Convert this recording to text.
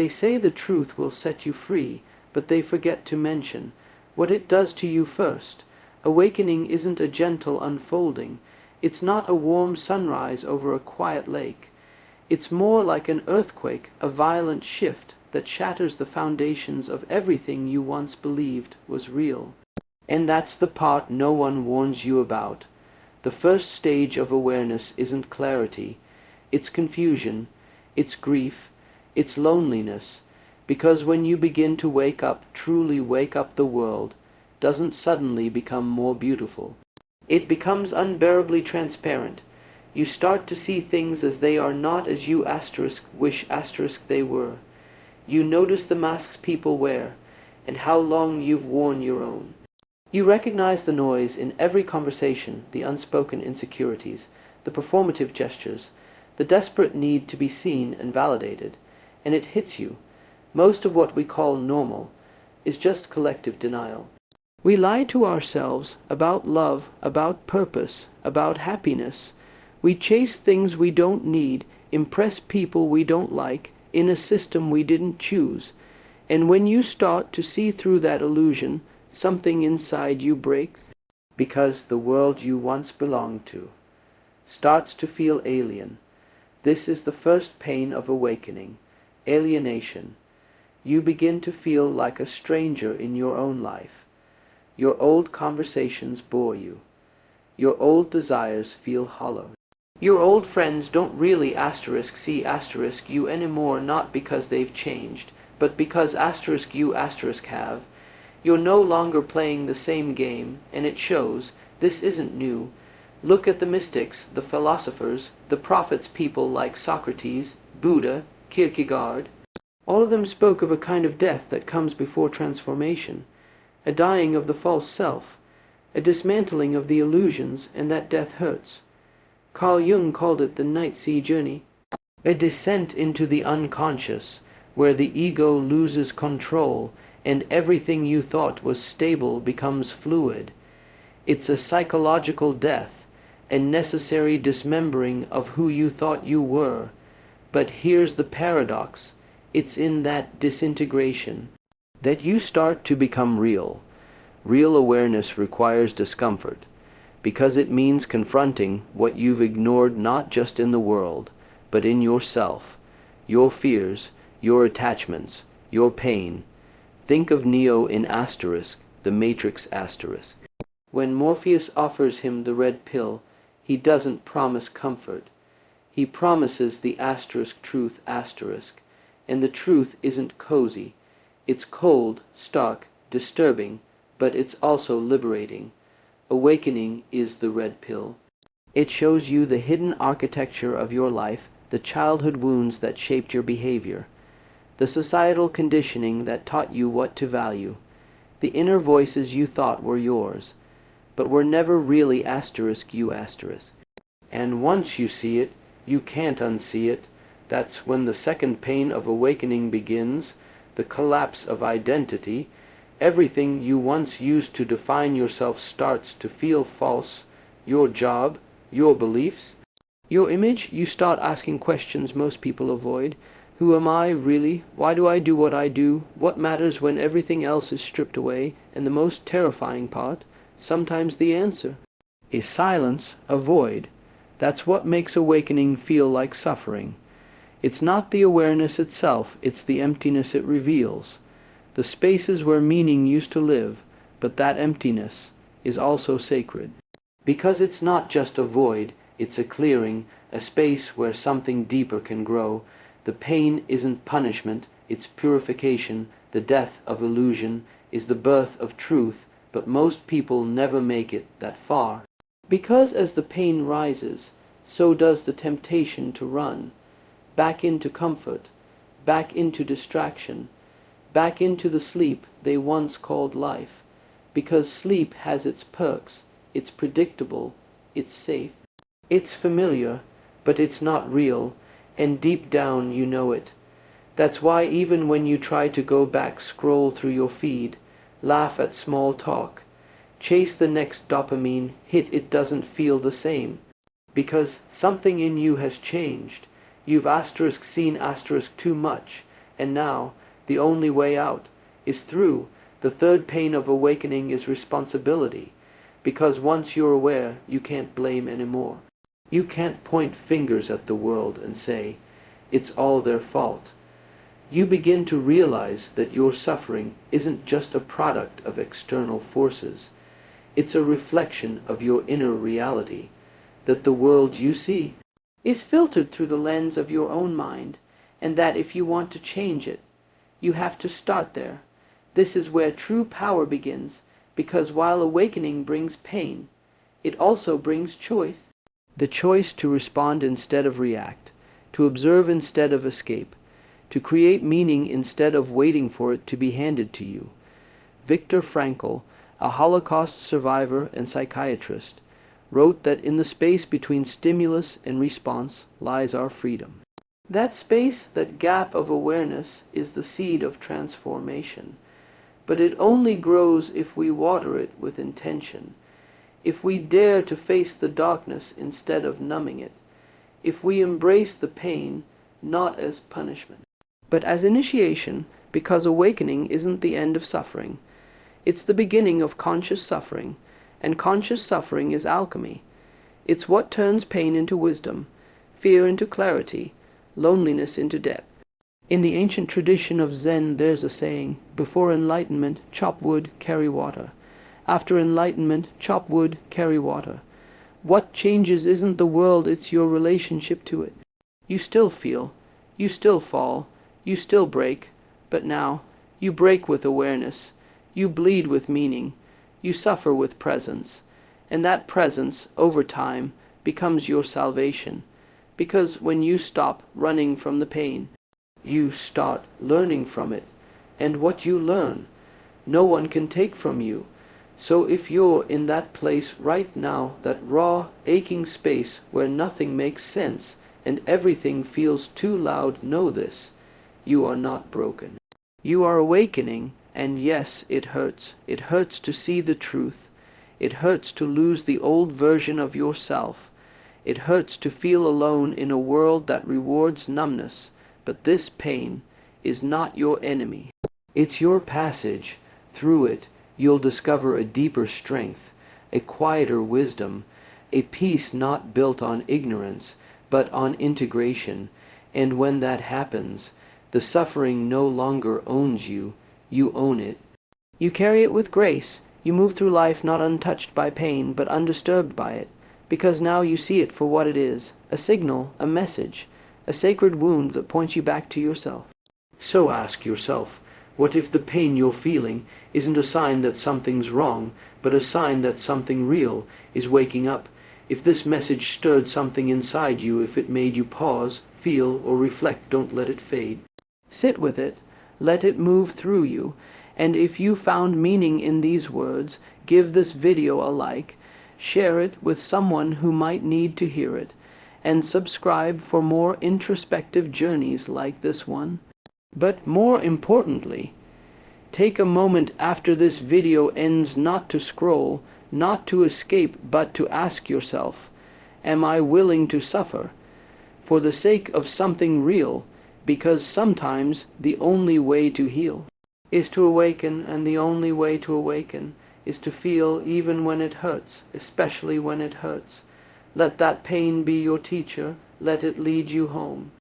They say the truth will set you free, but they forget to mention what it does to you first. Awakening isn't a gentle unfolding. It's not a warm sunrise over a quiet lake. It's more like an earthquake, a violent shift that shatters the foundations of everything you once believed was real. And that's the part no one warns you about. The first stage of awareness isn't clarity. It's confusion. It's grief. It's loneliness. Because when you begin to wake up, truly wake up, the world doesn't suddenly become more beautiful. It becomes unbearably transparent. You start to see things as they are, not as you wish they were. You notice the masks people wear, and how long you've worn your own. You recognize the noise in every conversation, the unspoken insecurities, the performative gestures, the desperate need to be seen and validated, and it hits you. Most of what we call normal is just collective denial. We lie to ourselves about love, about purpose, about happiness. We chase things we don't need, impress people we don't like, in a system we didn't choose. And when you start to see through that illusion, something inside you breaks, because the world you once belonged to starts to feel alien. This is the first pain of awakening, alienation. You begin to feel like a stranger in your own life. Your old conversations bore you. Your old desires feel hollow. Your old friends don't really see you anymore, not because they've changed, but because you have. You're no longer playing the same game, and it shows. This isn't new. Look at the mystics, the philosophers, the prophets, people like Socrates, Buddha, Kierkegaard. All of them spoke of a kind of death that comes before transformation, a dying of the false self, a dismantling of the illusions, and that death hurts. Carl Jung called it the night sea journey, a descent into the unconscious, where the ego loses control and everything you thought was stable becomes fluid. It's a psychological death, a necessary dismembering of who you thought you were. But here's the paradox. It's in that disintegration that you start to become real. Real awareness requires discomfort, because it means confronting what you've ignored, not just in the world, but in yourself, your fears, your attachments, your pain. Think of Neo in Asterisk, the Matrix Asterisk. When Morpheus offers him the red pill, he doesn't promise comfort. He promises the asterisk truth asterisk, and the truth isn't cozy. It's cold, stark, disturbing, but it's also liberating. Awakening is the red pill. It shows you the hidden architecture of your life, the childhood wounds that shaped your behavior, the societal conditioning that taught you what to value, the inner voices you thought were yours, but were never really you. And once you see it, you can't unsee it. That's when the second pain of awakening begins, the collapse of identity. Everything you once used to define yourself starts to feel false. Your job, your beliefs, your image. You start asking questions most people avoid. Who am I, really? Why do I do what I do? What matters when everything else is stripped away? And the most terrifying part, sometimes the answer, is silence, a void. That's what makes awakening feel like suffering. It's not the awareness itself, it's the emptiness it reveals. The spaces where meaning used to live, but that emptiness is also sacred. Because it's not just a void, it's a clearing, a space where something deeper can grow. The pain isn't punishment, it's purification. The death of illusion is the birth of truth, but most people never make it that far. Because as the pain rises, so does the temptation to run, back into comfort, back into distraction, back into the sleep they once called life. Because sleep has its perks, it's predictable, it's safe, it's familiar, but it's not real, and deep down you know it. That's why even when you try to go back, scroll through your feed, laugh at small talk, chase the next dopamine hit, it doesn't feel the same. Because something in you has changed. You've seen too much, And now, the only way out is through. The third pain of awakening is responsibility, because once you're aware, you can't blame anymore. You can't point fingers at the world and say, it's all their fault. You begin to realize that your suffering isn't just a product of external forces. It's a reflection of your inner reality, that the world you see is filtered through the lens of your own mind, and that if you want to change it, you have to start there. This is where true power begins, because while awakening brings pain, it also brings choice. The choice to respond instead of react, to observe instead of escape, to create meaning instead of waiting for it to be handed to you. Viktor Frankl, a Holocaust survivor and psychiatrist, wrote that in the space between stimulus and response lies our freedom. That space, that gap of awareness, is the seed of transformation. But it only grows if we water it with intention, if we dare to face the darkness instead of numbing it, if we embrace the pain not as punishment, but as initiation, because awakening isn't the end of suffering. It's the beginning of conscious suffering, and conscious suffering is alchemy. It's what turns pain into wisdom, fear into clarity, loneliness into depth. In the ancient tradition of Zen, there's a saying, before enlightenment, chop wood, carry water. After enlightenment, chop wood, carry water. What changes isn't the world, it's your relationship to it. You still feel, you still fall, you still break, but now you break with awareness, you bleed with meaning, you suffer with presence, and that presence, over time, becomes your salvation, because when you stop running from the pain, you start learning from it, and what you learn, no one can take from you. So if you're in that place right now, that raw, aching space where nothing makes sense and everything feels too loud, know this: you are not broken. You are awakening, and yes, it hurts. It hurts to see the truth. It hurts to lose the old version of yourself. It hurts to feel alone in a world that rewards numbness. But this pain is not your enemy. It's your passage. Through it, you'll discover a deeper strength, a quieter wisdom, a peace not built on ignorance, but on integration. And when that happens, the suffering no longer owns you, you own it. You carry it with grace. You move through life not untouched by pain, but undisturbed by it, because now you see it for what it is, a signal, a message, a sacred wound that points you back to yourself. So ask yourself, what if the pain you're feeling isn't a sign that something's wrong, but a sign that something real is waking up? If this message stirred something inside you, if it made you pause, feel, or reflect, don't let it fade. Sit with it, let it move through you, and if you found meaning in these words, give this video a like, share it with someone who might need to hear it, and subscribe for more introspective journeys like this one. But more importantly, take a moment after this video ends not to scroll, not to escape, but to ask yourself, am I willing to suffer for the sake of something real? Because sometimes the only way to heal is to awaken, and the only way to awaken is to feel even when it hurts, especially when it hurts. Let that pain be your teacher, let it lead you home.